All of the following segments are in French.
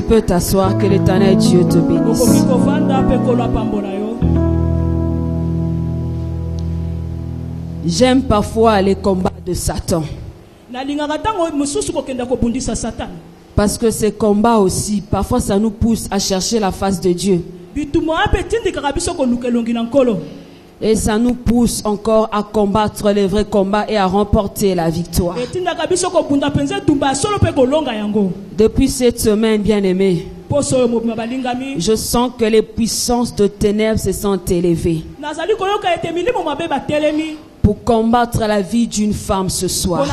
peux t'asseoir, que l'Éternel Dieu te bénisse. J'aime parfois les combats de Satan. Parce que ces combats aussi, parfois ça nous pousse à chercher la face de Dieu. Et ça nous pousse encore à combattre les vrais combats et à remporter la victoire. Depuis cette semaine, bien-aimés, je sens que les puissances de ténèbres se sont élevées pour combattre la vie d'une femme ce soir,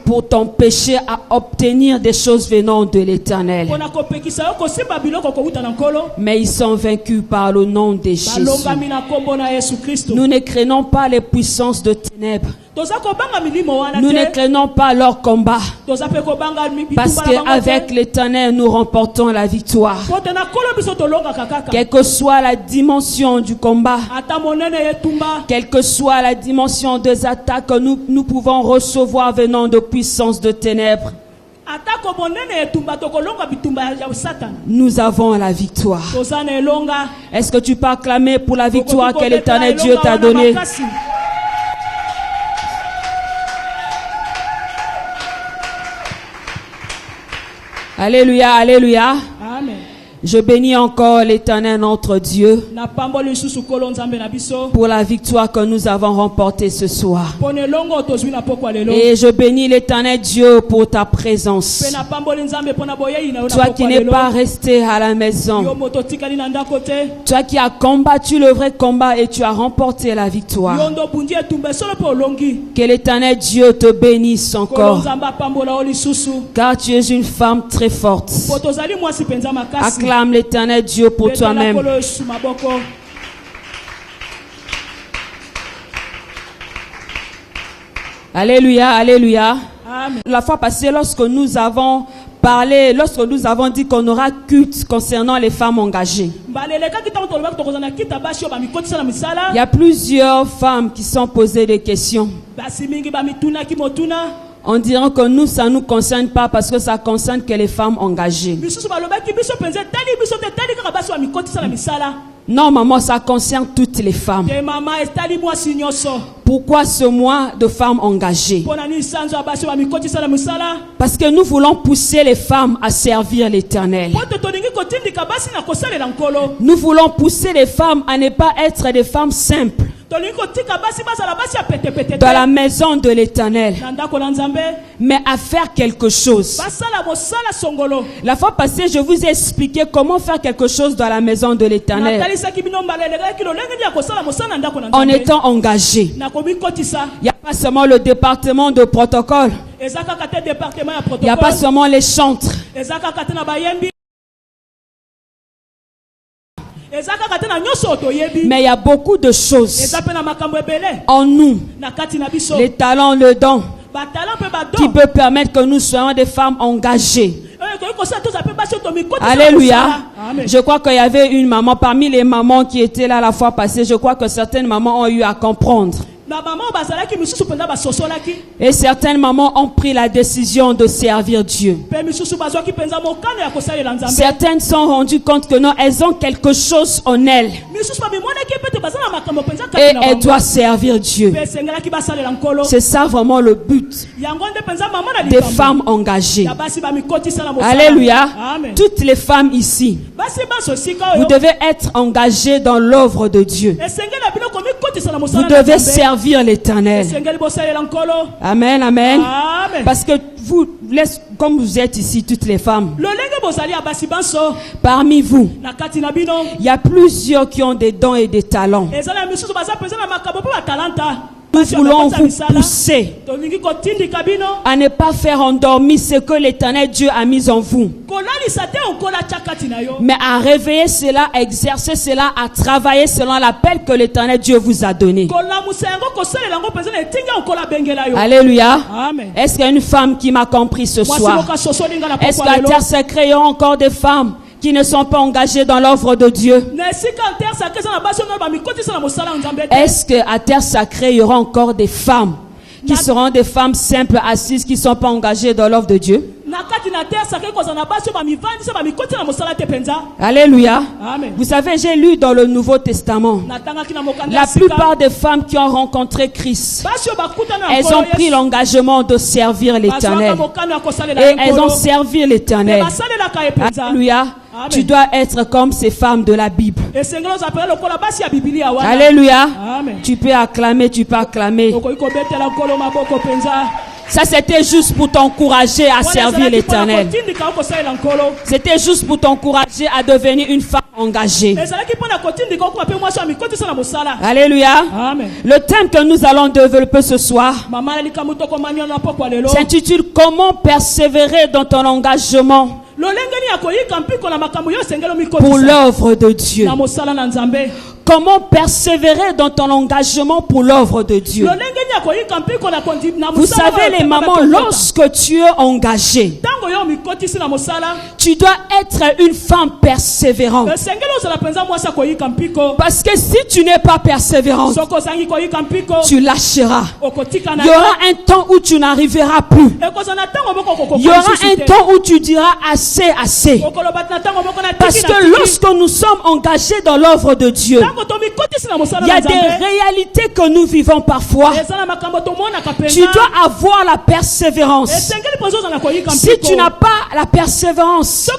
pour t'empêcher à obtenir des choses venant de l'Éternel. Mais ils sont vaincus par le nom de Jésus. Nous ne craignons pas les puissances de ténèbres. Nous ne craignons pas leur combat, parce qu'avec l'Éternel nous remportons la victoire. Quelle que soit la dimension du combat, quelle que soit la dimension des attaques que nous pouvons recevoir venant de puissances de ténèbres, nous avons la victoire. Est-ce que tu peux acclamer pour la victoire que l'Éternel Dieu t'a donnée? Alléluia, alléluia. Amen. Je bénis encore l'Éternel notre Dieu pour la victoire que nous avons remportée ce soir. Et je bénis l'Éternel Dieu pour ta présence. Toi qui n'es pas resté à la maison. Toi qui as combattu le vrai combat et tu as remporté la victoire. Que l'Éternel Dieu te bénisse encore. Car tu es une femme très forte. Acclame l'Éternel Dieu pour toi-même. Alléluia, alléluia. Amen. La fois passée, lorsque nous avons parlé, lorsque nous avons dit qu'on aura culte concernant les femmes engagées, il y a plusieurs femmes qui sont posées des questions. On dirait que nous, ça ne nous concerne pas parce que ça concerne que les femmes engagées. Non, maman, ça concerne toutes les femmes. Pourquoi ce mois de femmes engagées? Parce que nous voulons pousser les femmes à servir l'Éternel. Nous voulons pousser les femmes à ne pas être des femmes simples dans la maison de l'Éternel, mais à faire quelque chose. La fois passée, je vous ai expliqué comment faire quelque chose dans la maison de l'Éternel en étant engagé. Il n'y a pas seulement le département de protocole, il n'y a pas seulement les chantres, mais il y a beaucoup de choses en nous, les talents, le don, qui peut permettre que nous soyons des femmes engagées. Alléluia. Amen. Je crois qu'il y avait une maman parmi les mamans qui étaient là la fois passée. Je crois que certaines mamans ont eu à comprendre. Et certaines mamans ont pris la décision de servir Dieu. Certaines se sont rendues compte que non, elles ont quelque chose en elles. Et elles doivent servir Dieu. C'est ça vraiment le but des femmes engagées. Alléluia. Amen. Toutes les femmes ici, vous devez être engagées dans l'œuvre de Dieu. Vous devez servir l'Éternel. Amen, amen. Amen. Parce que vous, comme vous êtes ici, toutes les femmes, parmi vous, il y a plusieurs qui ont des dons et des talents. Nous voulons vous pousser à ne pas faire endormir ce que l'Éternel Dieu a mis en vous, mais à réveiller cela, à exercer cela, à travailler selon l'appel que l'Éternel Dieu vous a donné. Alléluia. Est-ce qu'il y a une femme qui m'a compris ce soir? Est-ce qu'à Terre Sacrée, il y a encore des femmes qui ne sont pas engagés dans l'œuvre de Dieu? Est-ce qu'à Terre Sacrée, il y aura encore des femmes qui seront des femmes simples, assises, qui ne sont pas engagées dans l'œuvre de Dieu? Alléluia. Amen. Vous savez, j'ai lu dans le Nouveau Testament, la plupart des femmes qui ont rencontré Christ, elles ont pris l'engagement de servir l'Éternel. Et elles ont servi l'Éternel. Alléluia. Amen. Tu dois être comme ces femmes de la Bible. Alléluia. Amen. Tu peux acclamer, tu peux acclamer. Ça, c'était juste pour t'encourager à servir l'Éternel. C'était juste pour t'encourager à devenir une femme engagée. Alléluia. Amen. Le thème que nous allons développer ce soir s'intitule « Comment persévérer dans ton engagement pour l'œuvre de Dieu ». Comment persévérer dans ton engagement pour l'œuvre de Dieu. Vous savez les mamans, lorsque tu es engagée, tu dois être une femme persévérante. Parce que si tu n'es pas persévérante, tu lâcheras. Il y aura un temps où tu n'arriveras plus. Il y aura un temps où tu diras assez, assez. Parce que lorsque nous sommes engagés dans l'œuvre de Dieu, il y a des réalités que nous vivons parfois. Tu dois avoir la persévérance. Si tu n'as pas la persévérance,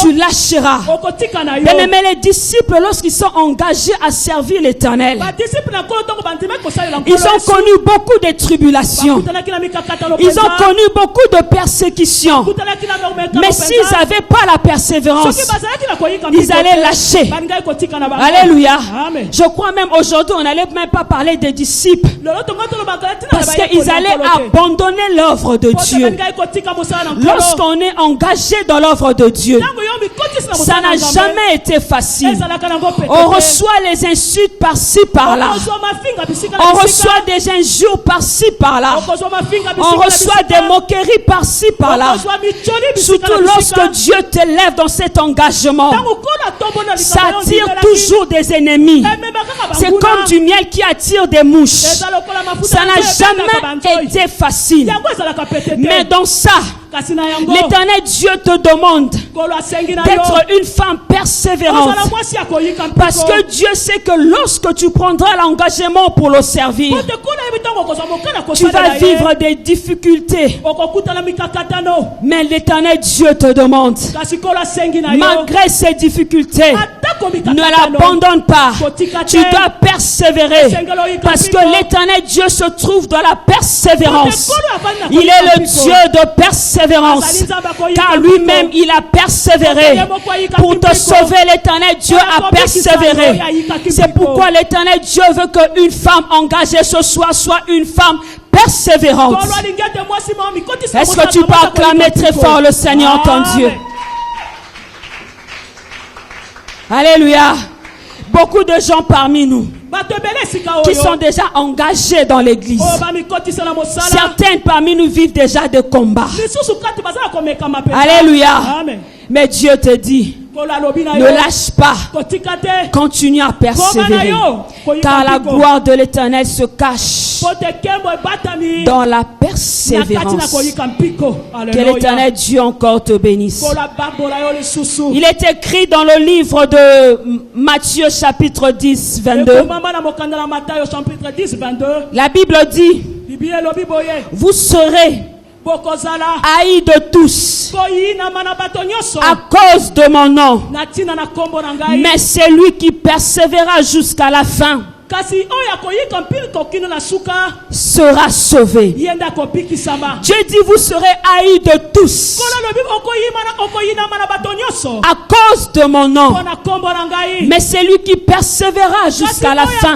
tu lâcheras. Bien aimé, les disciples, lorsqu'ils sont engagés à servir l'Éternel, ils ont connu beaucoup de tribulations. Ils ont connu beaucoup de persécutions. Mais s'ils n'avaient pas la persévérance, ils allaient lâcher. Alléluia. Amen. Je crois même aujourd'hui, on n'allait même pas parler des disciples. Parce qu'ils allaient abandonner l'œuvre de Dieu. Lorsqu'on est engagé dans l'œuvre de Dieu, ça n'a jamais été facile. On reçoit les insultes par-ci, par-là. On reçoit des injures par-ci, par-là. On reçoit des moqueries par-ci, par-là. Surtout lorsque Dieu te lève dans cet engagement, ça attire toujours des ennemis. C'est comme du miel qui attire des mouches. Ça n'a jamais été facile. Mais dans ça, l'Éternel Dieu te demande d'être une femme persévérante. Parce que Dieu sait que lorsque tu prendras l'engagement pour le servir, tu vas vivre des difficultés. Mais l'Éternel Dieu te demande, malgré ces difficultés, ne l'abandonne pas. Tu dois persévérer. Parce que l'Éternel Dieu se trouve dans la persévérance. Il est le Dieu de persévérance. Car lui-même, il a persévéré. Pour te sauver, l'Éternel Dieu a persévéré. C'est pourquoi l'Éternel Dieu veut qu'une femme engagée ce soir soit une femme persévérante. Est-ce que tu peux acclamer très fort le Seigneur ton Dieu? Alléluia. Beaucoup de gens parmi nous qui sont déjà engagés dans l'église. Certains parmi nous vivent déjà des combats. Alléluia. Mais Dieu te dit, ne lâche pas, continue à persévérer, car la gloire de l'Éternel se cache dans la persévérance. Que l'Éternel Dieu encore te bénisse. Il est écrit dans le livre de Matthieu chapitre 10, 22. La Bible dit, vous serez haïs de tous à cause de mon nom, mais celui qui persévérera jusqu'à la fin sera sauvé. Dieu dit, vous serez haïs de tous à cause de mon nom, mais celui qui persévérera jusqu'à la fin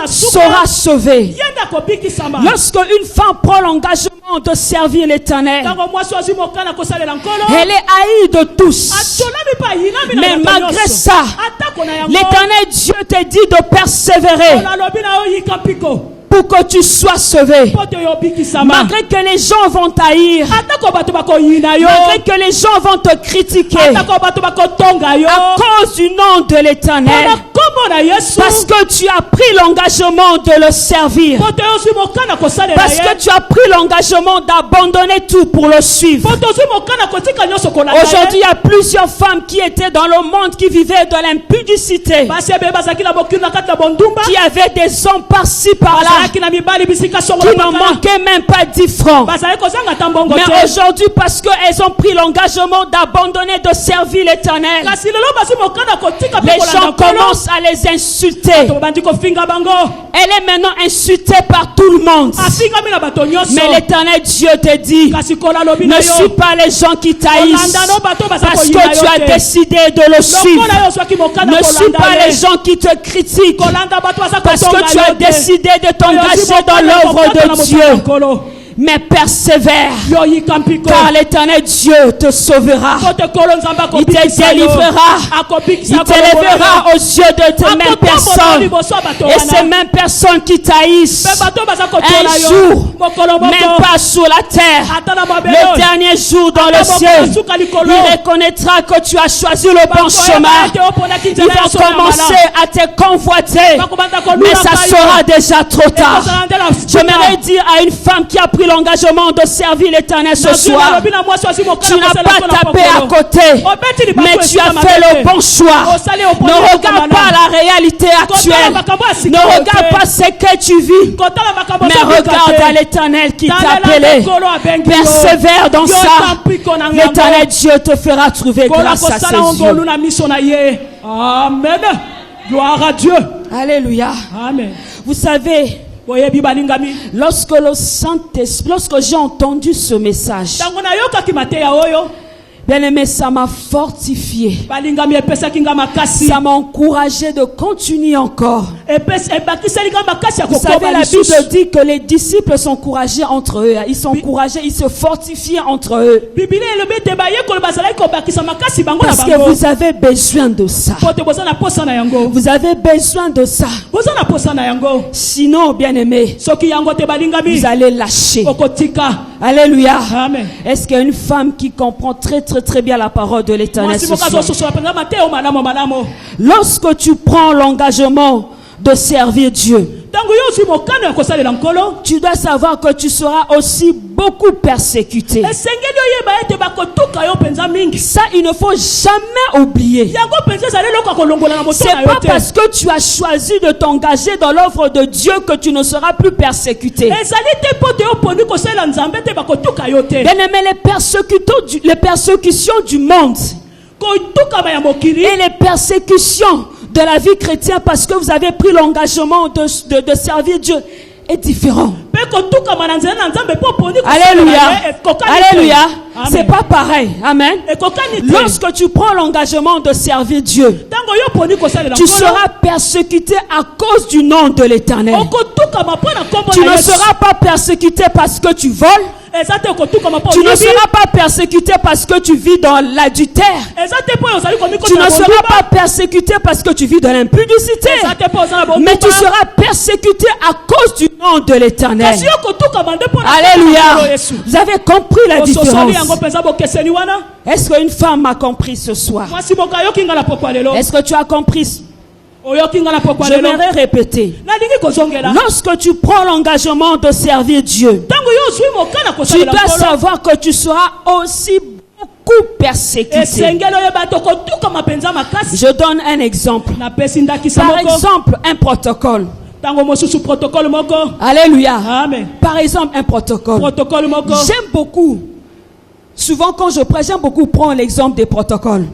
sera sauvé. Lorsque une femme prend l'engagement de servir l'Éternel, elle est haïe de tous, mais malgré ça, l'Éternel Dieu te dit de persévérer. pour que tu sois sauvé. Malgré que les gens vont t'haïr, malgré que les gens vont te critiquer, à cause du nom de l'Éternel, parce que tu as pris l'engagement de le servir, parce que tu as pris l'engagement d'abandonner tout pour le suivre. Aujourd'hui, il y a plusieurs femmes qui étaient dans le monde, qui vivaient de l'impudicité, qui avaient des hommes par-ci par-là, qui n'en manquaient même pas 10 francs. Mais aujourd'hui, parce qu'elles ont pris l'engagement d'abandonner de servir l'Éternel, les gens commencent à les insulter. Elle est maintenant insultée par tout le monde. Mais l'Éternel Dieu te dit, ne suis pas les gens qui t'haïssent parce que tu as décidé de le suivre. Ne suis pas les gens qui te critiquent parce que tu as décidé de t'engager dans l'œuvre de Dieu. Mais persévère, car l'Éternel Dieu te sauvera. Il te délivrera. Il t'élèvera aux yeux de tes mêmes personnes. Et ces mêmes personnes qui t'haïssent, un jour, même pas sur la terre, le dernier jour dans le ciel, il reconnaîtra que tu as choisi le bon chemin. Ils vont commencer à te convoiter, mais ça sera déjà trop tard. J'aimerais dire à une femme qui a pris l'engagement de servir l'Éternel ce soir, tu n'as pas tapé à côté, mais tu as fait le bon choix. Ne regarde pas la réalité actuelle, ne regarde pas ce que tu vis, mais regarde à l'Éternel qui t'a appelé. Persévère dans ça. L'Éternel Dieu te fera trouver grâce à ses yeux. Amen. Gloire à Dieu. Alléluia. Amen. Vous savez, lorsque j'ai entendu ce message, bien aimé, ça m'a fortifié. Ça m'a encouragé de continuer encore. Vous savez, la Bible dit que les disciples s'encourageaient entre eux. Ils s'encourageaient, ils se fortifiaient entre eux. Parce que vous avez besoin de ça. Vous avez besoin de ça. Sinon, bien aimé, vous allez lâcher. Alléluia. Est-ce qu'il y a une femme qui comprend très bien la parole de l'Éternel ce soir? Lorsque tu prends l'engagement de servir Dieu, tu dois savoir que tu seras aussi beaucoup persécuté. Ça, il ne faut jamais oublier. C'est pas parce que tu as choisi de t'engager dans l'œuvre de Dieu que tu ne seras plus persécuté. Bien aimé, les persécutions du monde et les persécutions de la vie chrétienne, parce que vous avez pris l'engagement de servir Dieu, est différent. Alléluia. Alléluia. C'est pas pareil. Amen. Lorsque tu prends l'engagement de servir Dieu, tu seras persécuté à cause du nom de l'Éternel. Tu ne seras pas persécuté parce que tu voles. Tu ne seras pas persécuté parce que tu vis dans l'adultère. Tu ne seras pas persécuté parce que tu vis dans l'impudicité. Mais tu seras persécuté à cause du nom de l'Éternel. Alléluia. Vous avez compris la différence? Est-ce qu'une femme a compris ce soir? Est-ce que tu as compris? J'aimerais répéter. Lorsque tu prends l'engagement de servir Dieu, tu dois savoir que tu seras aussi beaucoup persécuté. Je donne un exemple. Par exemple, un protocole. Alléluia. Amen. Par exemple, un protocole. J'aime beaucoup. Souvent quand je prêche, j'aime beaucoup prendre l'exemple des protocoles.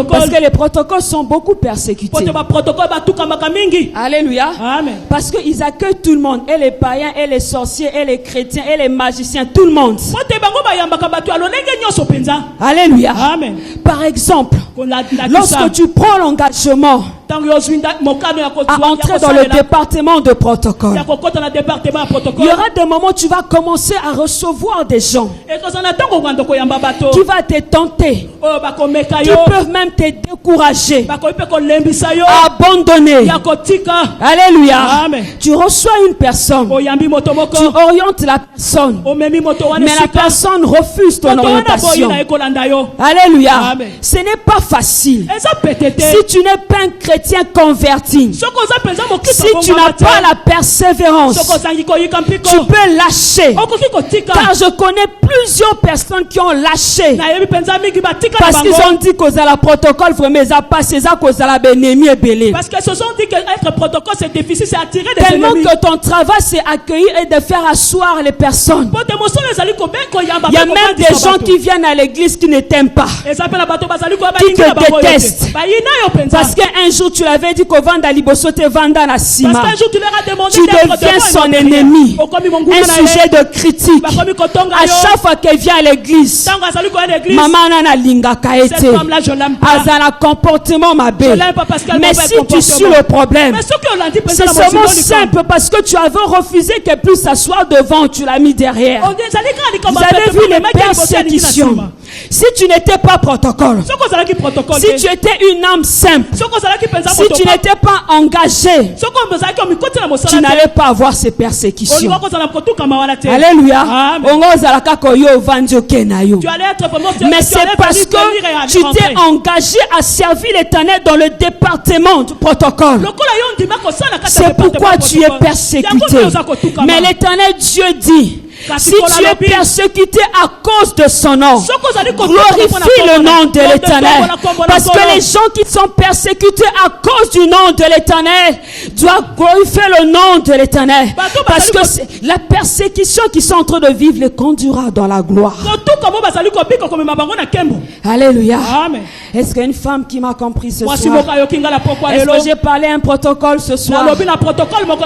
Parce que les protocoles sont beaucoup persécutés. Alléluia. Amen. Parce qu'ils accueillent tout le monde. Et les païens, et les sorciers, et les chrétiens, et les magiciens. Tout le monde. Alléluia. Amen. Par exemple, Lorsque tu prends l'engagement à entrer dans le département de protocole, il y aura des moments où tu vas commencer à recevoir des gens qui vont te tenter, qui peuvent même te décourager, abandonner. Alléluia. Amen. Tu reçois une personne, tu orientes la personne, mais la personne refuse ton orientation. Alléluia. Amen. Ce n'est pas facile. Si tu n'es pas un chrétien converti, si tu n'as pas la persévérance, tu peux lâcher. Car je connais plusieurs personnes qui ont lâché parce qu'ils ont dit qu'aux la protocole vraiment ils ont passé ça qu'aux la bénémi et belé. Parce que se sont dit qu'être protocole c'est difficile, c'est attirer des tellement ennemis. Que ton travail c'est accueillir et de faire asseoir les personnes. Il y a même des gens qui viennent à l'église qui ne t'aiment pas, qui te détestent. Parce qu'un jour tu l'avais dit qu'au vanda liboso te vanda na sima, tu deviens son ennemi, un sujet de critique. À chaque fois qu'elle vient à l'église, maman nana lingaka ete azana comportement mabé. Mais si tu suis le problème, c'est seulement simple parce que tu avais refusé qu'elle puisse s'asseoir devant, tu l'as mis derrière. Vous avez vu les persécutions. Si tu n'étais pas protocole, si tu étais une âme simple, si tu n'étais pas engagé, tu n'allais pas avoir ces persécutions. Alléluia. Mais c'est parce que tu t'es engagé à servir l'Éternel dans le département du protocole. C'est pourquoi tu es persécuté. Mais l'Éternel Dieu dit, si tu es persécuté à cause de son nom, glorifie le nom de l'Éternel. Parce que les gens qui sont persécutés à cause du nom de l'Éternel doivent glorifier le nom de l'Éternel. Parce que la persécution qu'ils sont en train de vivre les conduira dans la gloire. Alléluia. Est-ce qu'il y a une femme qui m'a compris ce soir? Est-ce que j'ai parlé un protocole ce soir?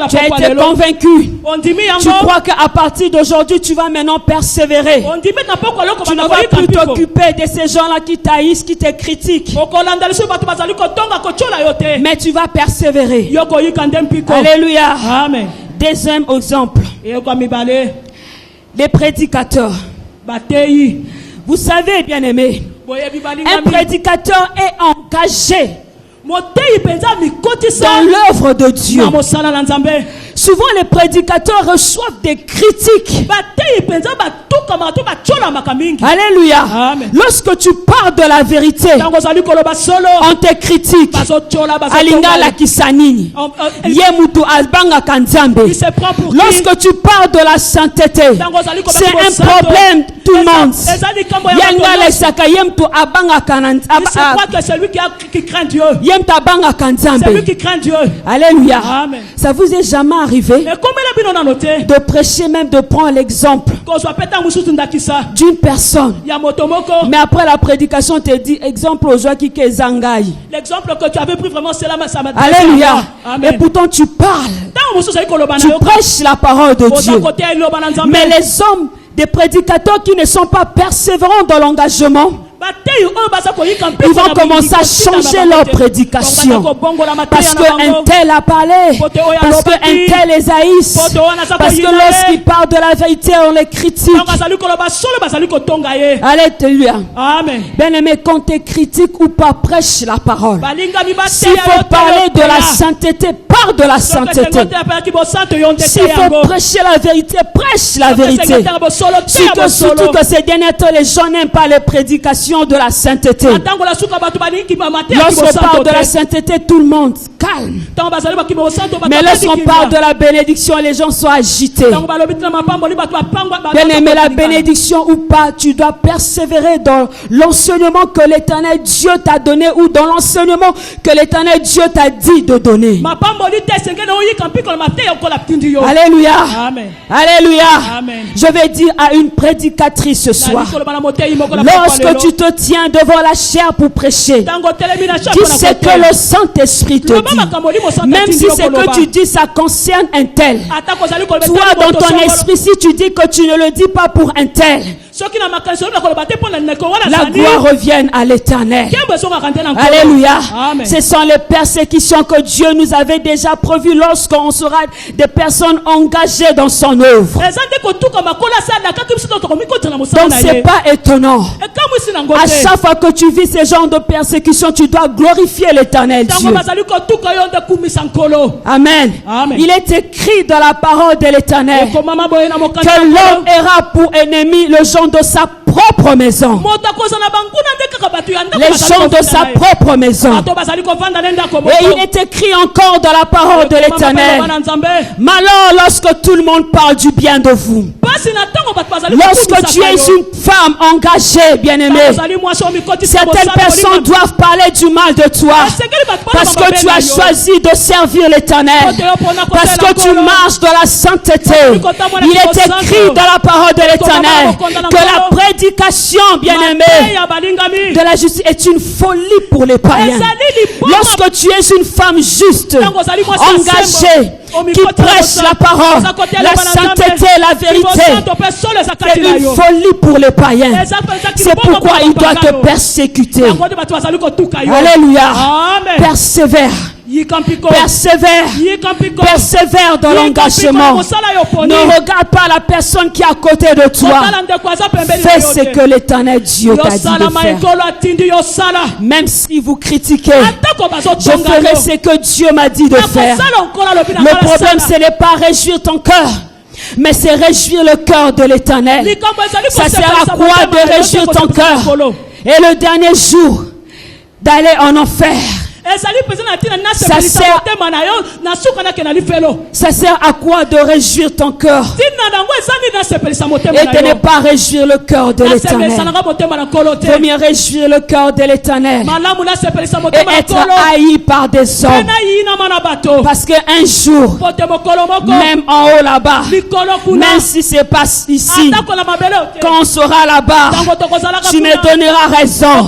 Tu as été convaincu. Tu crois qu'à partir d'aujourd'hui tu vas maintenant persévérer. Tu ne vas plus t'occuper de ces gens-là qui t'haïssent, qui te critiquent. Mais tu vas persévérer. Alléluia. Amen. Deuxième exemple. Les prédicateurs. Vous savez, bien aimé, un prédicateur est engagé dans l'œuvre de Dieu. Souvent les prédicateurs reçoivent des critiques. Alléluia. Amen. Lorsque tu parles de la vérité, on te critique. Alinga la kisanini. Yemutu albanga kanzambe. Lorsque tu parles de la sainteté, c'est un problème tout le monde. Yanga la saka yemtu abanga kanant. C'est lui qui craint Dieu. Yemta banga kanzambe. C'est lui qui craint Dieu. Alléluia. Amen. Ça vous est jamais arrivé de prêcher, même de prendre l'exemple d'une personne, mais après la prédication te dit exemple aux gens qui zangai. L'exemple que tu avais pris vraiment c'est là ça m'a. Alléluia. Et pourtant tu parles, tu prêches la parole de Dieu. Mais les hommes des prédicateurs qui ne sont pas persévérants dans l'engagement, ils vont commencer à changer leur prédication. Parce qu'un tel a parlé, parce qu'un tel les haïsse, parce que lorsqu'ils parlent de la vérité, on les critique. Alléluia. Bien aimé, quand tu critiques ou pas, prêche la parole. S'il faut parler de la sainteté, parle de la sainteté. S'il faut prêcher la vérité, prêche la vérité. Surtout que ces derniers temps, les gens n'aiment pas les prédications de la sainteté. Lorsqu'on parle de la sainteté, tout le monde calme. Mais lorsqu'on parle de la bénédiction, les gens sont agités. Bien aimé, la bénédiction ou pas, tu dois persévérer dans l'enseignement que l'Éternel Dieu t'a donné ou dans l'enseignement que l'Éternel Dieu t'a dit de donner. Alléluia. Amen. Alléluia. Amen. Je vais dire à une prédicatrice ce soir, lorsque tu te tiens devant la chair pour prêcher, dis ce que le Saint-Esprit te dit. Même si ce que tu dis, ça concerne un tel. Toi, dans ton esprit, si tu dis que tu ne le dis pas pour un tel, La gloire revienne à l'Éternel. Alléluia. Ce sont les persécutions que Dieu nous avait déjà prévues lorsqu'on sera des personnes engagées dans son œuvre. Donc c'est pas étonnant. À chaque fois que tu vis ce genre de persécution, tu dois glorifier l'Éternel Dieu. Amen. Il est écrit dans la parole de l'Éternel que l'homme aura pour ennemi le gens de sa propre maison. Les gens de sa propre maison. Et il est écrit encore dans la parole de l'Éternel: malheur lorsque tout le monde parle du bien de vous. Lorsque tu es une femme engagée, bien-aimée, certaines personnes doivent parler du mal de toi parce que tu as choisi de servir l'Éternel, parce que tu marches dans la sainteté. Il est écrit dans la parole de l'Éternel que la prédication, bien-aimée, de la justice est une folie pour les païens. Lorsque tu es une femme juste, engagée, qui prêche la parole, la sainteté, la vérité, c'est une folie pour les païens. C'est pourquoi il doit te persécuter. Alléluia. Persévère. Persévère dans l'engagement. Ne regarde pas la personne qui est à côté de toi. Fais ce que l'Éternel Dieu t'a dit de faire. Même si vous critiquez, je ferai ce que Dieu m'a dit de faire. Le problème, ce n'est pas réjouir ton cœur, mais c'est réjouir le cœur de l'Éternel. Ça sert à quoi de réjouir ton cœur et le dernier jour d'aller en enfer? Ça sert à quoi de réjouir ton cœur et de ne pas réjouir le cœur de l'Éternel? Vaut mieux réjouir le cœur de l'Éternel et être haï par des hommes, parce qu'un jour, même en haut là-bas, même si c'est pas ici, quand on sera là-bas, tu me donneras raison.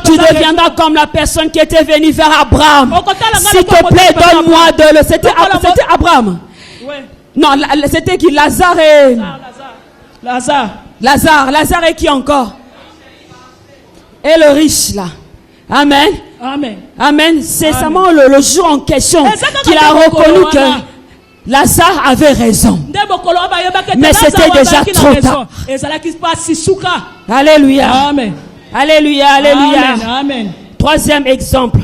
Tu deviendras comme la personne qui était venue vers Abraham. S'il te plaît, donne-moi de le... C'était Abraham. Non, c'était qui? Lazare et... Lazare et qui encore? Et le riche là. Amen. Amen. C'est seulement le jour en question qu'il a reconnu que Lazare avait raison. Mais c'était déjà trop tard. Alléluia. Alléluia. Amen. Troisième exemple.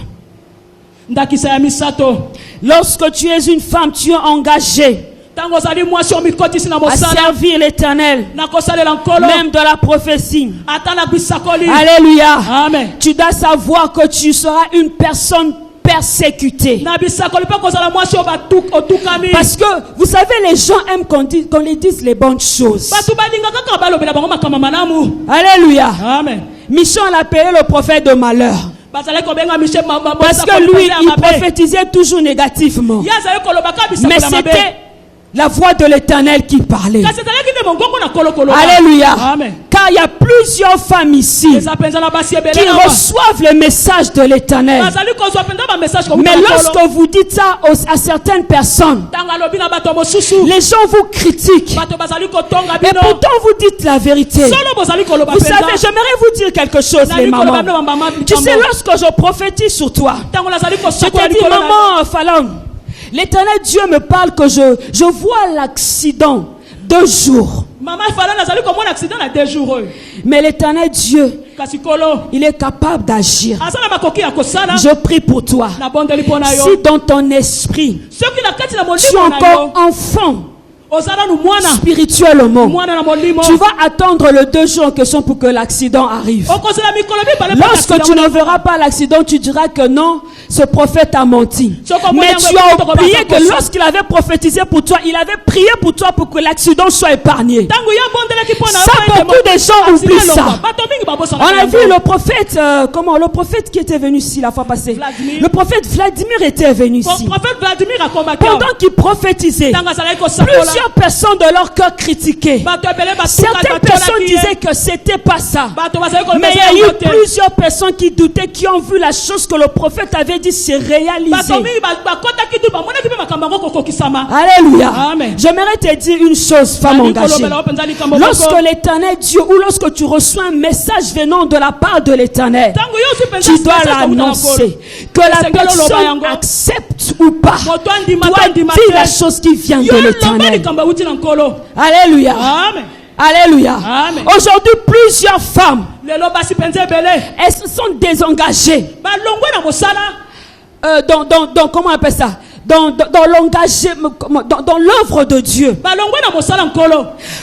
Lorsque tu es une femme, tu es engagée à servir l'Éternel, même dans la prophétie. Alléluia. Tu dois savoir que tu seras une personne persécutée. Parce que vous savez, les gens aiment qu'on les dise les bonnes choses. Alléluia. Michon l'a appelé le prophète de malheur. Parce que lui, il prophétisait toujours négativement. Mais c'était la voix de l'Éternel qui parlait. Alléluia. Car il y a plusieurs femmes ici qui reçoivent le message de l'Éternel. Mais lorsque vous dites ça à certaines personnes, les gens vous critiquent. Et pourtant vous dites la vérité. Vous savez, j'aimerais vous dire quelque chose, les mamans. Tu sais, lorsque je prophétise sur toi, je te dis, maman Fallon, l'Éternel Dieu me parle que je vois l'accident 2 jours. Mais l'Éternel Dieu, il est capable d'agir. Je prie pour toi. Si dans ton esprit, tu es encore enfant, spirituellement, tu vas attendre le 2 jours en question pour que l'accident arrive. Lorsque tu ne verras pas l'accident, tu diras que non, ce prophète a menti. Mais tu as oublié que lorsqu'il avait prophétisé pour toi, il avait prié pour toi pour que l'accident soit épargné. Ça, beaucoup de gens oublient ça. On a vu le prophète, le prophète qui était venu ici la fois passée. Le prophète Vladimir était venu ici. Pendant qu'il prophétisait, plusieurs plusieurs personnes de leur cœur critiquaient. Certaines personnes disaient que c'était pas ça. Mais il y a eu plusieurs personnes qui doutaient, qui ont vu la chose que le prophète avait dit se réaliser. Alléluia. Amen. J'aimerais te dire une chose, femme engagée. Lorsque l'Éternel Dieu, ou lorsque tu reçois un message venant de la part de l'Éternel, tu dois l'annoncer. Que la personne accepte ou pas, doit dire la chose qui vient de l'Éternel. Alléluia. Amen. Alléluia. Amen. Aujourd'hui, plusieurs femmes, elles se sont désengagées. Comment on appelle ça? Dans l'engagement, dans l'œuvre de Dieu.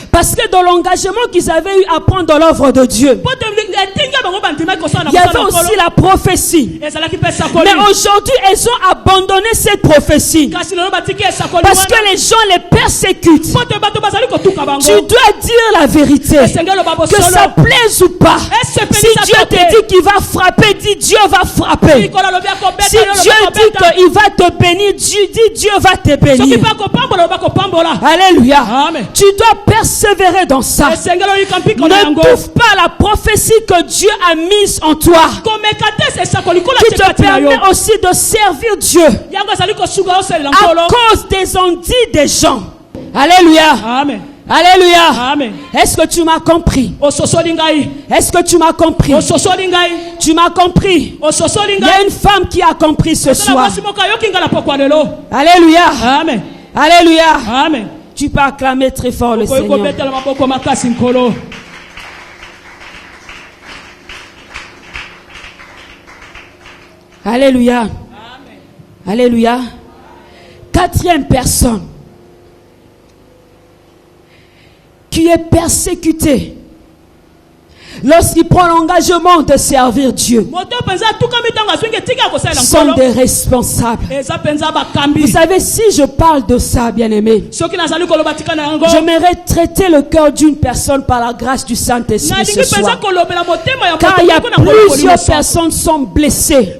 Parce que dans l'engagement qu'ils avaient eu à prendre dans l'œuvre de Dieu, il y avait aussi la prophétie. Mais aujourd'hui, elles ont abandonné cette prophétie. Parce que les gens les persécutent. Tu dois dire la vérité. Que ça plaise ou pas. Si Dieu te dit qu'il va frapper, dis Dieu va frapper. Si Dieu dit qu'il va te bénir, Dieu va te bénir. Alléluia. Amen. Tu dois persévérer dans ça. Ne bouffe pas la prophétie que Dieu a mise en toi, qui te permet aussi de servir Dieu à cause des ondits des gens. Alléluia. Amen. Alléluia. Amen. Est-ce que tu m'as compris? Est-ce que tu m'as compris? Tu m'as compris? Il y a une femme qui a compris ce soir. Alléluia. Amen. Alléluia. Amen. Tu peux acclamer très fort le Seigneur. Alléluia. Amen. Alléluia. Quatrième personne qui est persécuté lorsqu'il prend l'engagement de servir Dieu, sont des responsables. Vous savez, si je parle de ça, bien-aimé, j'aimerais traiter le cœur d'une personne par la grâce du Saint-Esprit ce soir. Car il y a plusieurs personnes qui sont blessées.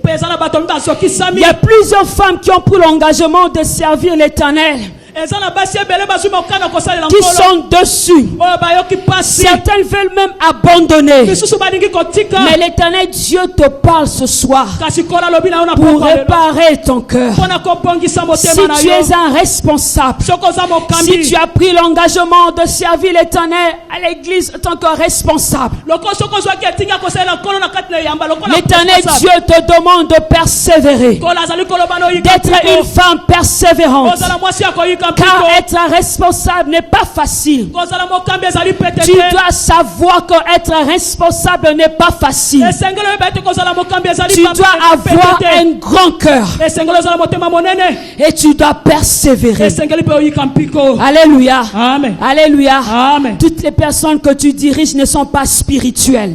Il y a plusieurs femmes qui ont pris l'engagement de servir l'Éternel, qui sont dessus. Certaines veulent même abandonner. Mais l'Éternel Dieu te parle ce soir pour réparer ton cœur. Si tu es un responsable, si tu as pris l'engagement de servir l'Éternel à l'église en tant que responsable, l'Éternel Dieu te demande de persévérer, d'être une femme persévérante. Car être un responsable n'est pas facile. Tu dois savoir que être un responsable n'est pas facile. Tu dois avoir un grand cœur. Et tu dois persévérer. Alléluia. Amen. Alléluia. Amen. Toutes les personnes que tu diriges ne sont pas spirituelles.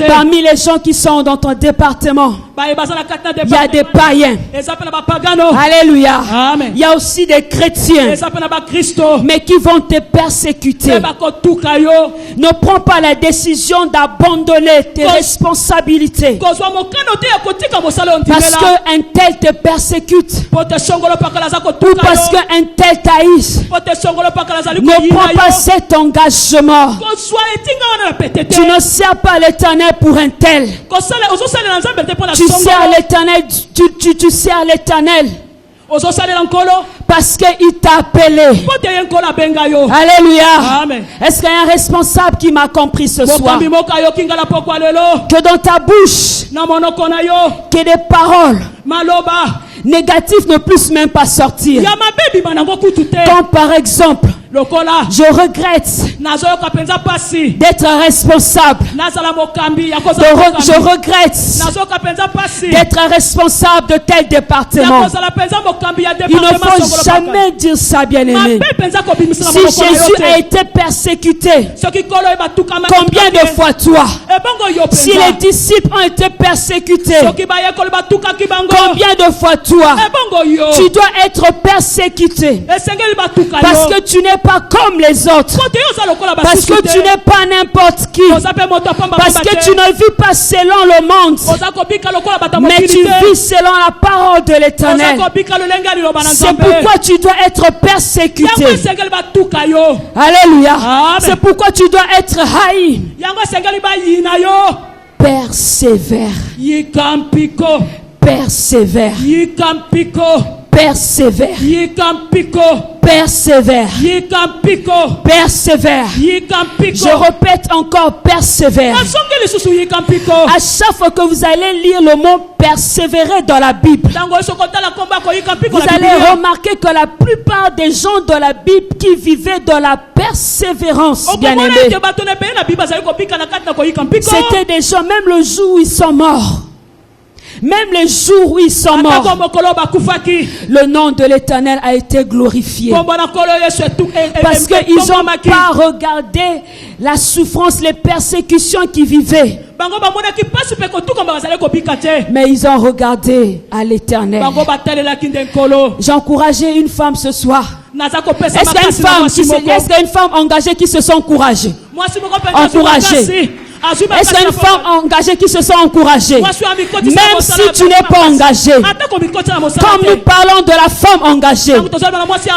Parmi les gens qui sont dans ton département, il y a des païens. Alléluia. Amen. Il y a aussi des chrétiens, mais qui vont te persécuter. Ne prends pas la décision d'abandonner tes responsabilités parce qu'un tel te persécute ou parce qu'un tel t'haïsse. Ne prends pas cet engagement. Tu ne sers pas l'Éternel pour un tel. Tu sers l'Éternel. Tu sers l'Éternel parce qu'il t'a appelé. Alléluia. Amen. Est-ce qu'il y a un responsable qui m'a compris ce soir? Que dans ta bouche, que des paroles négatives ne puissent même pas sortir. Comme par exemple, je regrette d'être responsable. Je regrette d'être responsable de tel département. Il ne faut jamais dire ça, bien-aimé. Si Jésus a été persécuté, combien de fois toi? Si les disciples ont été persécutés, combien Combien de fois toi, tu dois être persécuté parce que tu n'es pas comme les autres, parce que tu n'es pas n'importe qui, parce que tu ne vis pas selon le monde, mais tu vis selon la parole de l'Éternel. C'est pourquoi tu dois être persécuté. Alléluia. C'est pourquoi tu dois être haï. Persévère. Persévère. Persévère. Persévère. Persévère. Je répète encore, persévère. À chaque fois que vous allez lire le mot persévérer dans la Bible, vous allez remarquer que la plupart des gens dans la Bible qui vivaient dans la persévérance, bien aimés, c'était des gens, même le jour où ils sont morts. Même les jours où ils sont morts, le nom de l'Éternel a été glorifié. Parce qu'ils n'ont pas regardé la souffrance, les persécutions qu'ils vivaient. Mais ils ont regardé à l'Éternel. J'ai encouragé une femme ce soir. Est-ce qu'il y a une femme engagée qui se sent encouragée? Encouragée. Est-ce qu'il y a une femme engagée qui se sent encouragée? Même si tu n'es pas engagé, comme nous parlons de la femme engagée,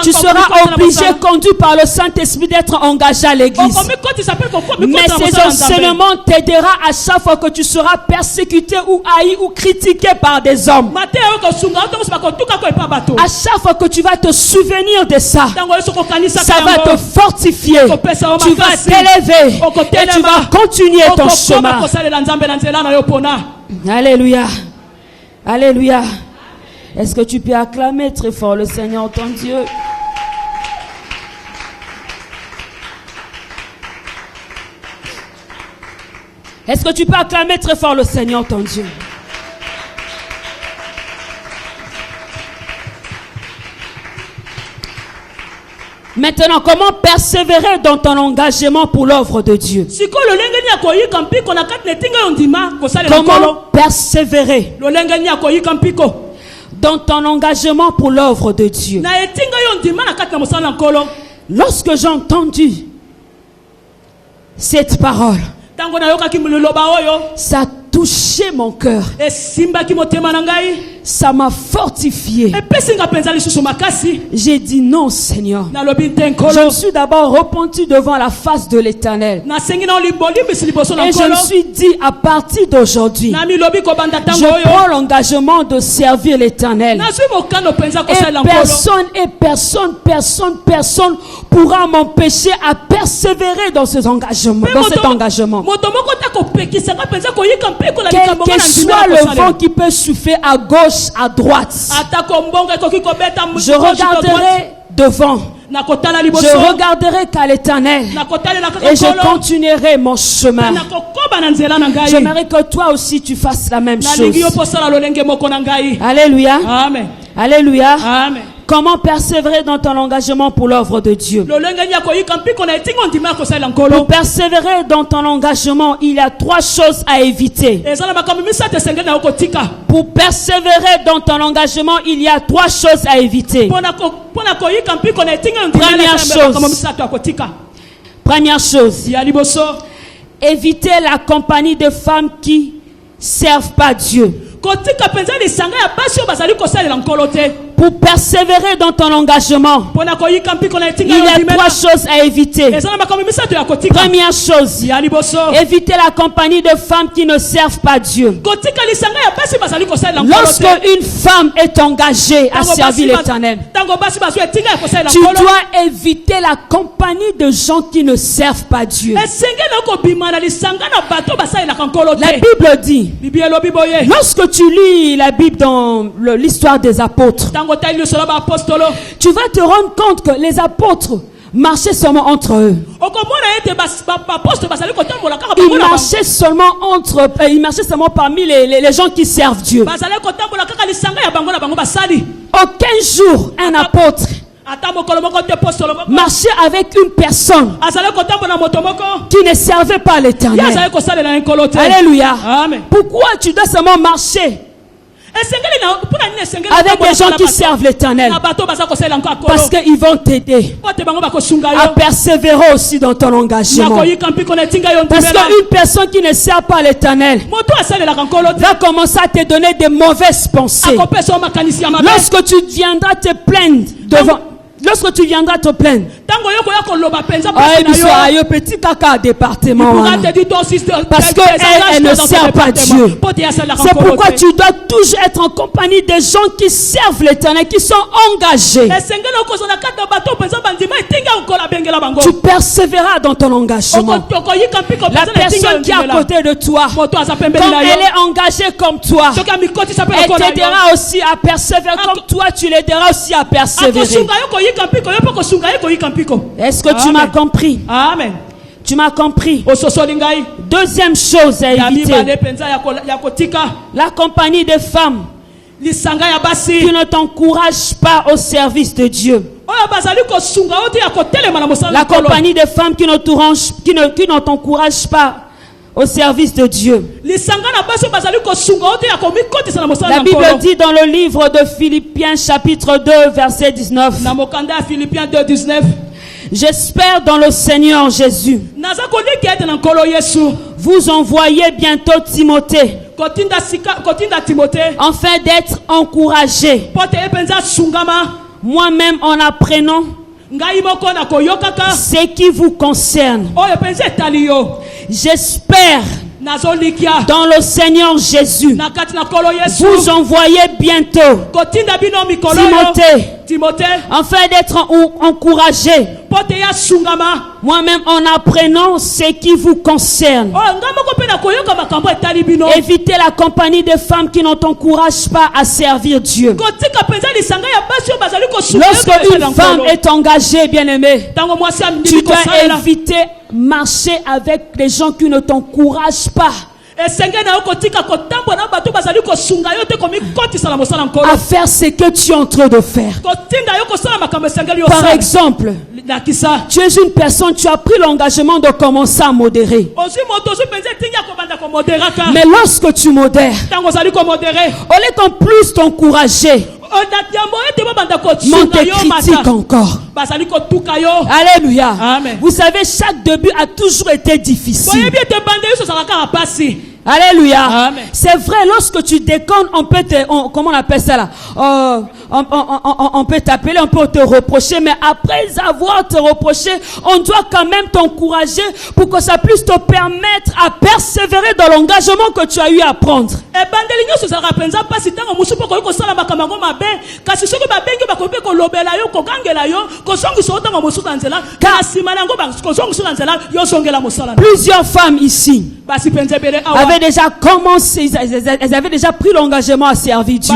tu seras obligé, conduit par le Saint-Esprit, d'être engagé à l'église. Mais ces enseignements t'aideront à chaque fois que tu seras persécuté ou haï ou critiqué par des hommes. À chaque fois que tu vas te souvenir de ça, ça va te fortifier. Tu vas t'élever et tu vas continuer ton chemin. Alléluia. Alléluia. Est-ce que tu peux acclamer très fort le Seigneur ton Dieu? Est-ce que tu peux acclamer très fort le Seigneur ton Dieu? Maintenant, comment persévérer dans ton engagement pour l'œuvre de Dieu? Comment persévérer dans ton engagement pour l'œuvre de Dieu? Lorsque j'ai entendu cette parole, ça a touché mon cœur. Ça m'a fortifié. J'ai dit non, Seigneur. Je me suis d'abord repenti devant la face de l'Éternel. Et je me suis dit, à partir d'aujourd'hui, je prends l'engagement de servir l'Éternel. Et personne pourra m'empêcher à persévérer dans cet engagement. Quel que soit le vent qui peut souffler à gauche, à droite, je regarderai devant. Je regarderai qu'à l'Éternel et je continuerai mon chemin. J'aimerais que toi aussi tu fasses la même chose. Alléluia. Amen. Alléluia. Amen. Comment persévérer dans ton engagement pour l'œuvre de Dieu? Pour persévérer dans ton engagement, il y a 3 choses à éviter. Pour persévérer dans ton engagement, il y a 3 choses à éviter. Première chose, éviter la compagnie de femmes qui servent pas Dieu. Pour persévérer dans ton engagement, il y a 3 choses à éviter. Première chose, éviter la compagnie de femmes qui ne servent pas Dieu. Lorsque une femme est engagée à servir l'Éternel, tu dois éviter la compagnie de gens qui ne servent pas Dieu. La Bible dit, lorsque tu lis la Bible dans l'histoire des apôtres, tu vas te rendre compte que les apôtres marchaient seulement entre eux. Ils marchaient seulement parmi les gens qui servent Dieu. Aucun jour un apôtre marcher avec une personne qui ne servait pas l'Éternel. Alléluia. Pourquoi tu dois seulement marcher avec des gens qui servent l'Éternel, parce qu'ils vont t'aider à persévérer aussi dans ton engagement. Parce qu'une personne qui ne sert pas l'Éternel va commencer à te donner des mauvaises pensées. Lorsque tu viendras te plaindre devant, lorsque tu viendras te plaindre, petit caca département, parce qu'elle ne sert pas Dieu. C'est pourquoi tu dois toujours être en compagnie des gens qui servent l'Éternel, qui sont engagés. Tu persévéreras dans ton engagement. La personne qui est à côté de toi, comme elle est engagée comme toi, elle t'aidera aussi à persévérer comme toi, tu l'aideras aussi à persévérer. Est-ce que tu m'as compris? Amen. Tu m'as compris? Deuxième chose à éviter, la compagnie des femmes qui ne t'encouragent pas au service de Dieu. La compagnie des femmes qui ne t'encouragent pas au service de Dieu. La Bible dit dans le livre de Philippiens chapitre 2 verset 19. J'espère dans le Seigneur Jésus vous envoyez bientôt Timothée, afin d'être encouragé, moi-même en apprenant ce qui vous concerne. J'espère dans le Seigneur Jésus vous envoyez bientôt Timothée, afin d'être encouragé, moi-même en apprenant ce qui vous concerne. Évitez la compagnie des femmes qui ne t'encouragent pas à servir Dieu. Lorsque une femme est engagée, bien-aimée, tu dois éviter marcher avec les gens qui ne t'encouragent pas à faire ce que tu es en train de faire. Par exemple, tu es une personne, tu as pris l'engagement de commencer à modérer. Mais lorsque tu modères, au lieu qu'en plus t'encourager, on te critique encore. Alléluia. Amen. Vous savez, chaque début a toujours été difficile. Alléluia. C'est vrai, lorsque tu déconnes, on peut te, comment on appelle ça là? On peut t'appeler, on peut te reprocher, mais après avoir te reproché, on doit quand même t'encourager pour que ça puisse te permettre à persévérer dans l'engagement que tu as eu à prendre. Plusieurs femmes ici avaient déjà commencé, elles avaient déjà pris l'engagement à servir Dieu.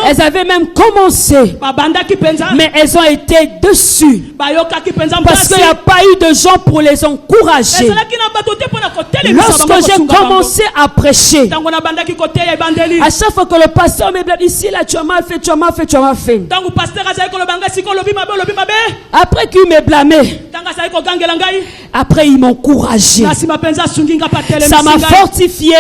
Elles avaient même commencé, mais elles ont été déçues parce qu'il n'y a pas eu de gens pour les encourager. Lorsque j'ai commencé à prêcher, à chaque fois que le pasteur me blâme, ici là tu as mal fait, tu as mal fait, tu as mal fait. Après qu'il me blâmé, après il m'encourageait. Ça m'a fortifié.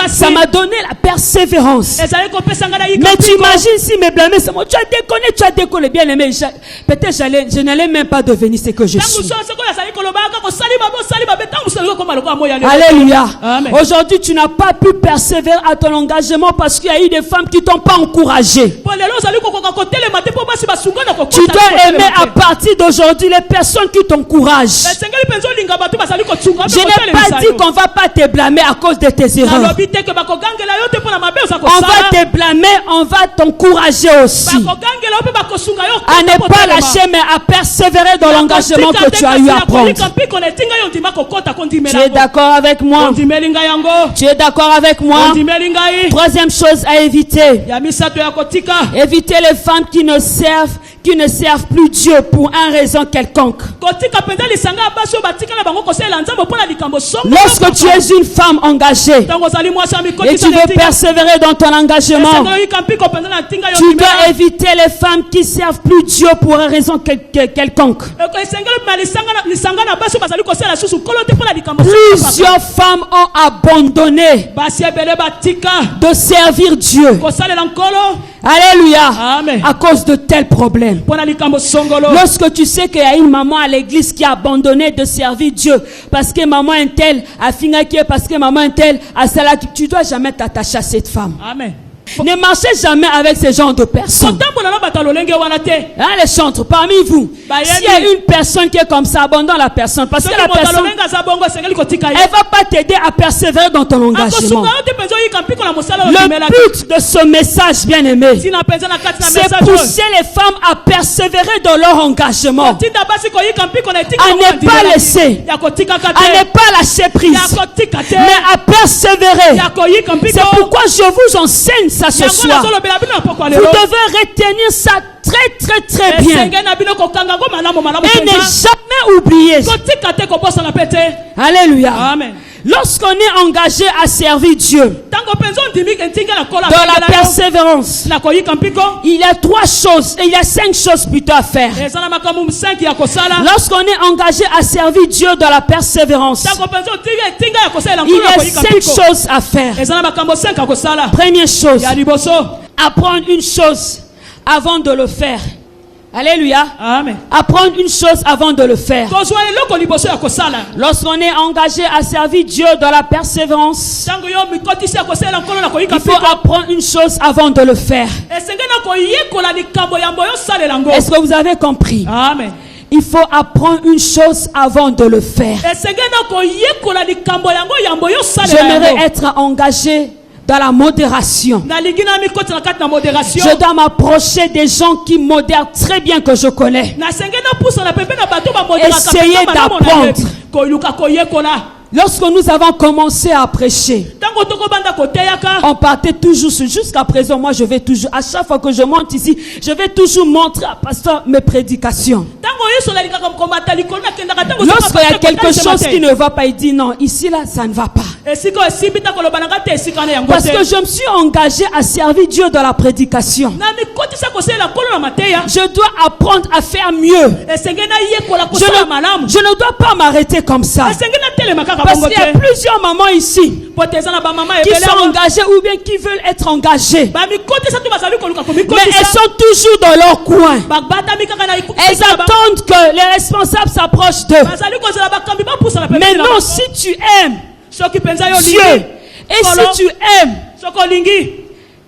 Ça m'a donné la persévérance. Mais tu imagines si me blâmer, c'est moi. Tu as déconné, bien aimé. Peut-être je n'allais même pas devenir ce que je suis. Alléluia. Aujourd'hui, tu n'as pas pu persévérer à ton engagement parce qu'il y a eu des femmes qui ne t'ont pas encouragé. Tu dois aimer à partir d'aujourd'hui les personnes qui t'encouragent. Je n'ai pas dit qu'on ne va pas te blâmer à cause de tes erreurs. On va te blâmer, on va t'encourager aussi à ne pas lâcher, mais à persévérer dans l'engagement que tu as eu à prendre. Tu es d'accord avec moi? Tu es d'accord avec moi? Troisième chose à éviter. Éviter les femmes qui ne servent plus Dieu pour une raison quelconque. Lorsque tu es une femme engagée et tu veux persévérer dans ton engagement, tu dois éviter les femmes qui servent plus Dieu pour une raison quelconque. Plusieurs femmes ont abandonné de servir Dieu. Alléluia. Amen. À cause de tels problèmes. Lorsque tu sais qu'il y a une maman à l'église qui a abandonné de servir Dieu parce que maman est telle, parce que maman est telle, tu dois jamais t'attacher à cette femme. Amen. Ne marchez jamais avec ce genre de personnes. Hein, les chantres, parmi vous, s'il y a une personne qui est comme ça, abandonne la personne. Parce que la personne, elle va pas t'aider à persévérer dans ton engagement. Le but de ce message, bien aimé, c'est pousser les femmes à persévérer dans leur engagement. À ne pas laisser, à ne pas lâcher prise, mais à persévérer. C'est pourquoi je vous enseigne ça ce soir. Vous devez retenir ça très bien. Et ne jamais oublier. Alléluia. Amen. Lorsqu'on est engagé à servir Dieu dans la persévérance, il y a 3 choses, et il y a 5 choses plutôt à faire. Lorsqu'on est engagé à servir Dieu dans la persévérance, il y a 5 choses à faire. Première chose, apprendre une chose avant de le faire. Alléluia. Amen. Apprendre une chose avant de le faire. Lorsqu'on est engagé à servir Dieu dans la persévérance, il faut apprendre une chose avant de le faire. Est-ce que vous avez compris? Amen. Il faut apprendre une chose avant de le faire. J'aimerais être engagé dans la modération. Je dois m'approcher des gens qui modèrent très bien, que je connais. Essayez d'apprendre. Lorsque nous avons commencé à prêcher, on partait toujours jusqu'à présent. Moi, je vais toujours, à chaque fois que je monte ici, je vais toujours montrer à pasteur mes prédications. Lorsqu'il y a quelque chose qui ne va pas, il dit non, ici là, ça ne va pas. Parce que je me suis engagé à servir Dieu dans la prédication. Je dois apprendre à faire mieux. Je ne dois pas m'arrêter comme ça. Parce qu'il y a plusieurs mamans ici qui sont engagées ou bien qui veulent être engagées. Mais elles sont toujours dans leur coin. Elles attendent que les responsables s'approchent d'eux. Mais non, si tu aimes Dieu et si tu aimes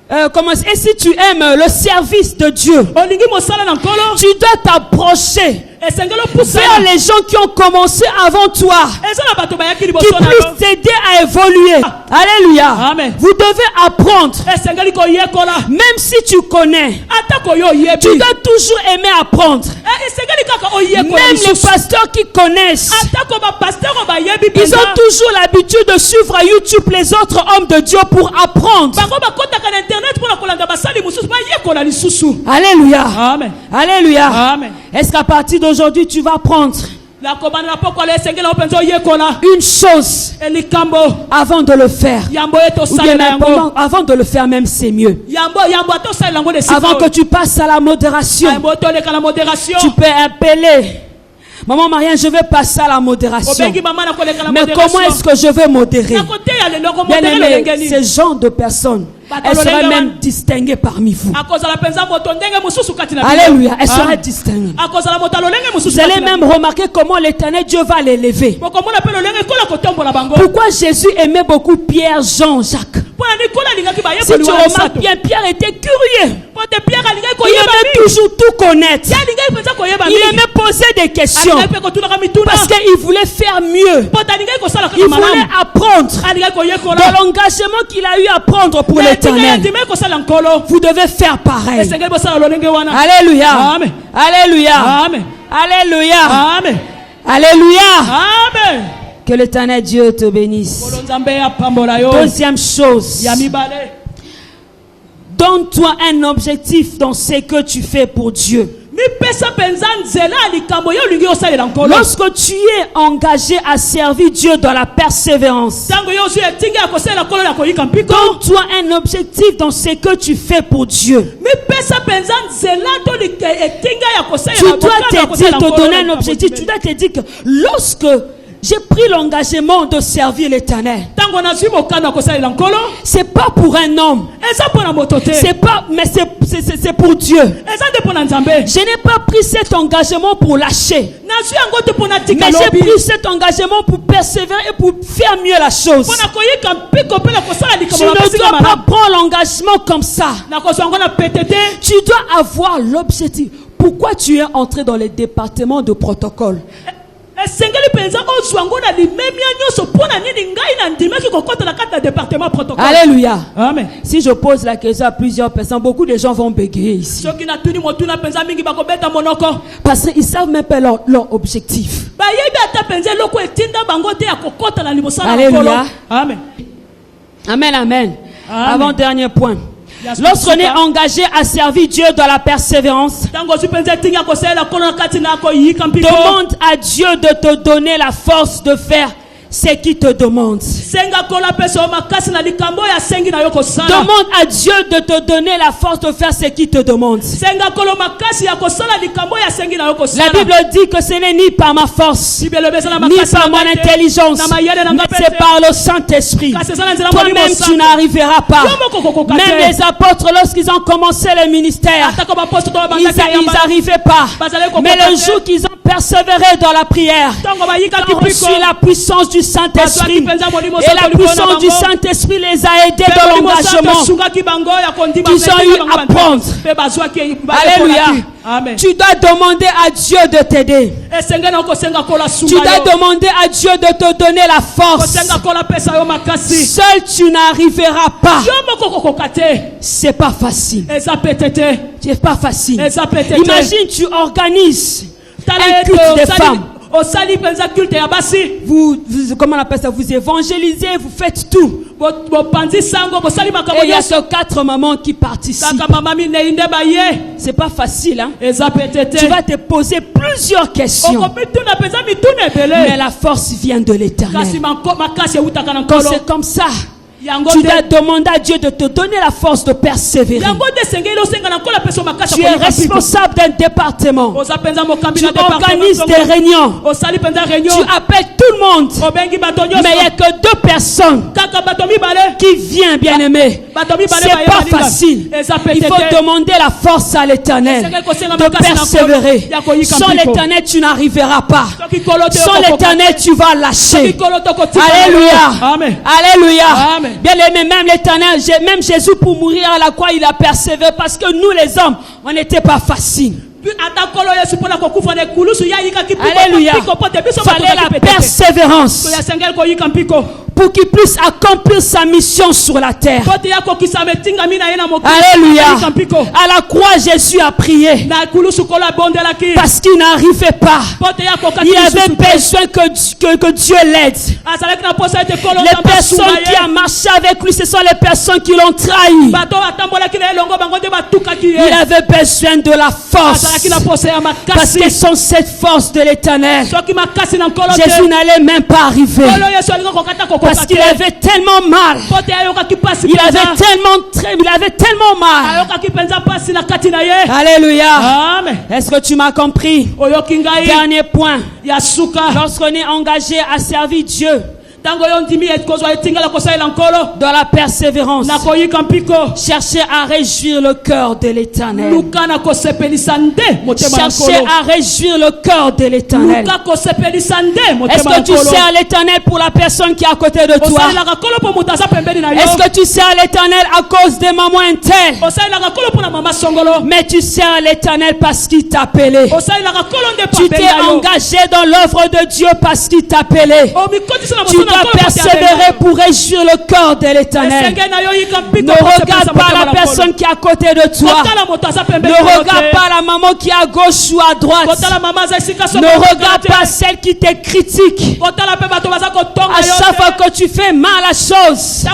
et si tu aimes le service de Dieu, tu dois t'approcher vers les gens qui ont commencé avant toi, qui puissent t'aider à évoluer. Alléluia. Amen. Vous devez apprendre. Même si tu connais, tu dois toujours aimer apprendre. Même les pasteurs qui connaissent, ils ont toujours l'habitude de suivre à YouTube les autres hommes de Dieu pour apprendre. Alléluia. Amen. Alléluia. Amen. Est-ce qu'à partir d'aujourd'hui tu vas prendre une chose avant de le faire? Ou bien avant de le faire même, c'est mieux. Avant que tu passes à la modération, tu peux appeler: Maman Marianne, je vais passer à la modération. Mais comment est-ce que je vais modérer? Bien aimé, ces genres de personnes, elles seraient même distinguées parmi vous. Alléluia, elles seraient distinguées. Vous allez même remarquer comment l'Éternel Dieu va l'élever. Pourquoi Jésus aimait beaucoup Pierre, Jean, Jacques? Si tu remarques bien, Pierre était curieux. Il aimait toujours tout connaître. Il aimait poser des questions parce qu'il voulait faire mieux. Il voulait apprendre de l'engagement qu'il a eu à prendre pour l'Éternel. Vous devez faire pareil. Alléluia. Amen. Alléluia. Amen. Alléluia. Amen. Alléluia. Amen. Que l'Éternel Dieu te bénisse. Deuxième chose, donne-toi un objectif dans ce que tu fais pour Dieu. Lorsque tu es engagé à servir Dieu dans la persévérance, donne-toi un objectif dans ce que tu fais pour Dieu. Tu dois te donner un objectif. Tu dois te dire que lorsque j'ai pris l'engagement de servir l'Éternel, c'est pas pour un homme, c'est pas, mais c'est pour Dieu. Je n'ai pas pris cet engagement pour lâcher, mais j'ai pris cet engagement pour persévérer et pour faire mieux la chose. Tu ne dois pas prendre l'engagement comme ça. Tu dois avoir l'objectif. Pourquoi tu es entré dans les départements de protocole? Alléluia. Amen. Si je pose la question à plusieurs personnes, beaucoup de gens vont bégayer ici. Parce qu'ils ne savent même pas leur objectif. Alléluia. Amen. Amen, amen. Amen. Avant-dernier point. Lorsqu'on est engagé à servir Dieu dans la persévérance, demande à Dieu de te donner la force de faire ce qu'il te demande. Demande à Dieu de te donner la force de faire ce qu'il te demande. La Bible dit que ce n'est ni par ma force, ni par mon intelligence, mais c'est par le Saint-Esprit. Toi-même, tu n'arriveras pas. Même les apôtres, lorsqu'ils ont commencé le ministère, ils n'arrivaient pas. Mais le jour qu'ils ont persévéré dans la prière, ils ont reçu la puissance du Saint-Esprit, et la puissance du Saint-Esprit les a aidés dans l'engagement qu'ils ont eu à prendre. Alléluia. Amen. Tu dois demander à Dieu de t'aider. Tu dois demander à Dieu de te donner la force. Seul tu n'arriveras pas. C'est pas facile. C'est pas facile. Imagine, tu organises un culte des femmes. Vous, comment on appelle ça? Vous évangélisez, vous faites tout. Et il y a que 4 mamans qui participent. C'est pas facile, hein? Tu vas te poser plusieurs questions. Mais la force vient de l'Éternel. Quand c'est comme ça, tu dois demander à Dieu de te donner la force de persévérer. Tu es responsable d'un département. Tu organises des réunions. Tu appelles tout le monde. Mais il n'y a que 2 personnes qui viennent, bien aimé. C'est pas facile. Il faut demander la force à l'Éternel de persévérer. Sans l'Éternel, tu n'arriveras pas. Sans l'Éternel, tu vas lâcher. Alléluia. Alléluia. Bien aimé, même l'Éternel, même Jésus pour mourir à la croix, il a persévéré parce que nous les hommes, on n'était pas facile. Alléluia. Fallait la persévérance pour qu'il puisse accomplir sa mission sur la terre. Alléluia. À la croix, Jésus a prié parce qu'il n'arrivait pas. Il avait besoin que Dieu l'aide. Les personnes qui ont marché avec lui, ce sont les personnes qui l'ont trahi. Il avait besoin de la force parce que sans cette force de l'Éternel, Jésus n'allait même pas arriver. Parce qu'il avait tellement mal. Il avait tellement mal. Alléluia. Est-ce que tu m'as compris? Dernier point. Lorsqu'on est engagé à servir Dieu dans la persévérance, cherchez à réjouir le cœur de l'Éternel. Cherchez à réjouir le cœur de l'Éternel. Est-ce que tu sers l'Éternel pour la personne qui est à côté de toi? Est-ce que tu sers l'Éternel à cause des mamans intelles? Mais tu sers l'Éternel parce qu'il t'a appelé. Tu t'es engagé dans l'œuvre de Dieu parce qu'il t'a appelé. Tu dois persévérer pour réjouir le cœur de l'Éternel. Ne regarde pas la personne qui est à côté de toi. Ne regarde pas la maman qui est à gauche ou à droite. Ne regarde pas celle qui te critique. À chaque fois que tu fais mal à chose,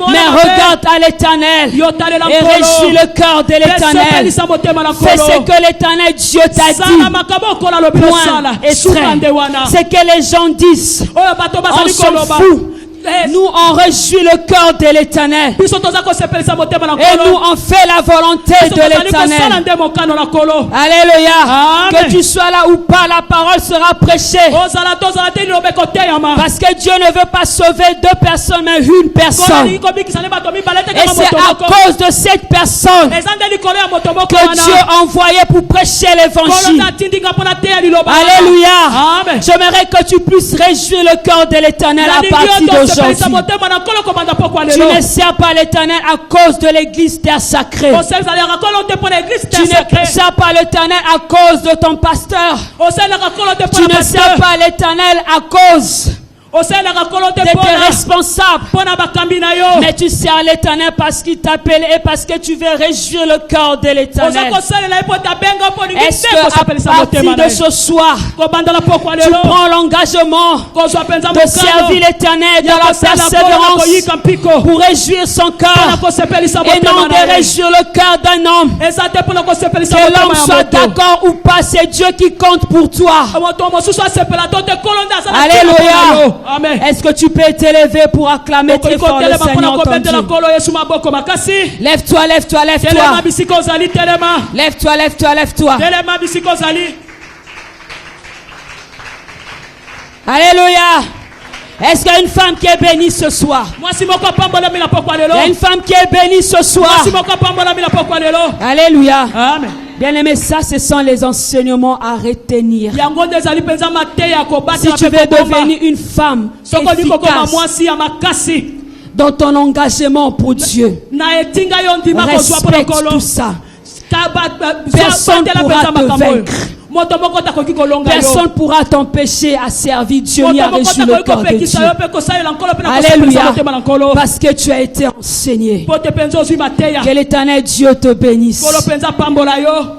mais regarde à l'Éternel et réjouis le cœur de l'Éternel. Fais ce que l'Éternel Dieu t'a dit. Point extrait. C'est que les gens disent, on s'en fout. Nous on réjouit le cœur de l'Éternel. Et nous on fait la volonté de l'Éternel. Alléluia. Que tu sois là ou pas, la parole sera prêchée. Parce que Dieu ne veut pas sauver 2 personnes, mais une personne. Et c'est à cause de cette personne que Dieu a envoyé pour prêcher l'évangile. Alléluia. J'aimerais que tu puisses réjouir le cœur de l'Éternel à partir d'aujourd'hui. Tu ne sers pas l'Éternel à cause de l'église terre sacrée. Tu ne sers pas l'Éternel à cause de ton pasteur. Tu ne sers pas l'Éternel à cause de tes responsables. Mais tu sers l'Éternel parce qu'il t'appelle et parce que tu veux réjouir le cœur de l'Éternel. Est-ce qu'à partir de ce soir, tu prends l'engagement de servir l'Éternel dans la persévérance pour réjouir son cœur et non de réjouir le cœur d'un homme? Que l'homme soit d'accord ou pas, c'est Dieu qui compte pour toi. Alléluia. Amen. Est-ce que tu peux t'élever pour acclamer très fort le Seigneur ton Dieu? Lève-toi, lève-toi, lève-toi. Lève-toi, lève-toi, lève-toi. Alléluia. Est-ce qu'il y a une femme qui est bénie ce soir? Il y a une femme qui est bénie ce soir. Alléluia. Amen. Bien aimé, ça ce sont les enseignements à retenir. Si tu veux devenir une femme efficace dans ton engagement pour Dieu, respecte tout ça. Personne ne pourra te vaincre. Personne ne pourra t'empêcher à servir Dieu ni à réjouir le cœur de Dieu. Alléluia. Parce que tu as été enseigné. Que l'Éternel Dieu te bénisse.